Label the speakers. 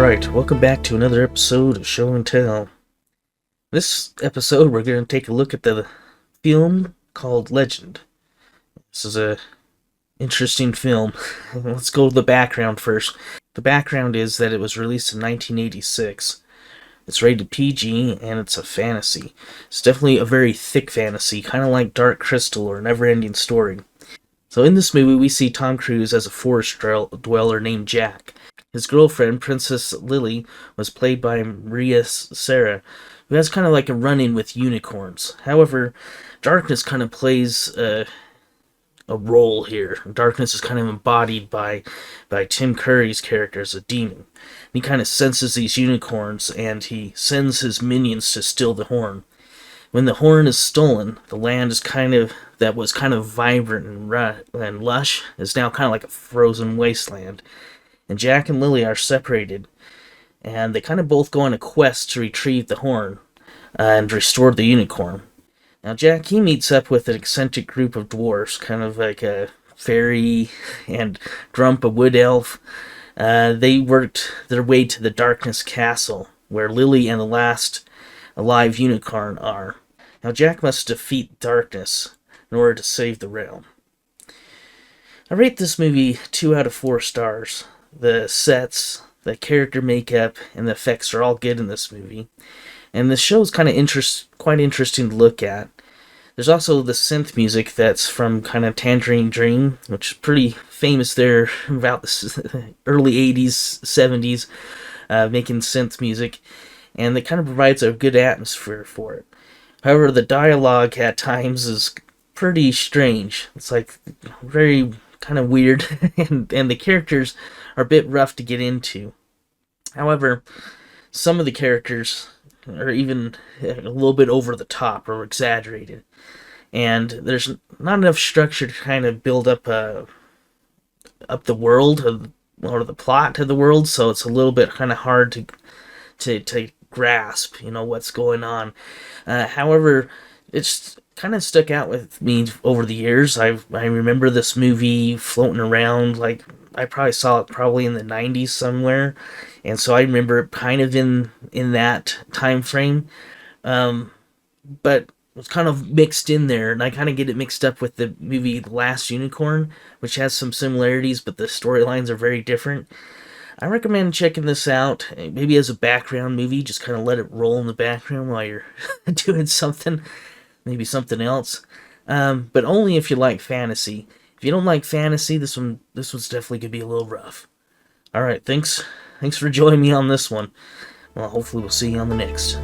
Speaker 1: Alright, welcome back to another episode of Show and Tell. This episode, we're going to take a look at the film called Legend. This is a interesting film. Let's go to the background first. The background is that it was released in 1986. It's rated PG, and it's a fantasy. It's definitely a very thick fantasy, kind of like Dark Crystal or Never-Ending Story. So in this movie, we see Tom Cruise as a forest dweller named Jack. His girlfriend, Princess Lily, was played by Maria Serra, who has kind of like a run-in with unicorns. However, darkness kind of plays a role here. Darkness is kind of embodied by Tim Curry's character as a demon. He kind of senses these unicorns, and he sends his minions to steal the horn. When the horn is stolen, the land is that was kind of vibrant and lush is now kind of like a frozen wasteland. And Jack and Lily are separated, and they kind of both go on a quest to retrieve the horn and restore the unicorn. Now Jack, he meets up with an eccentric group of dwarves, kind of like a fairy and Grump, a wood elf. They worked their way to the Darkness Castle, where Lily and the last alive unicorn are. Now Jack must defeat darkness in order to save the realm. I rate this movie 2 out of 4 stars. The sets, the character makeup, and the effects are all good in this movie. And the show is kind of quite interesting to look at. There's also the synth music that's from kind of Tangerine Dream, which is pretty famous there about the early 80s, 70s, making synth music. And it kind of provides a good atmosphere for it. However, the dialogue at times is pretty strange. It's like very kind of weird, and the characters are a bit rough to get into. However, some of the characters are even a little bit over the top or exaggerated, and there's not enough structure to kind of build up the world or the plot to the world, so it's a little bit kind of hard to grasp, what's going on. However, it's kind of stuck out with me over the years. I remember this movie floating around, like I probably saw it in the 90s somewhere, and so I remember it kind of in that time frame, but it was kind of mixed in there, and I kind of get it mixed up with the movie The Last Unicorn, which has some similarities, but the storylines are very different. I recommend checking this out, maybe as a background movie, just kind of let it roll in the background while you're doing something, maybe something else, but only if you like fantasy. If you don't like fantasy, this one's definitely gonna be a little rough. Alright, thanks for joining me on this one. Well, hopefully we'll see you on the next.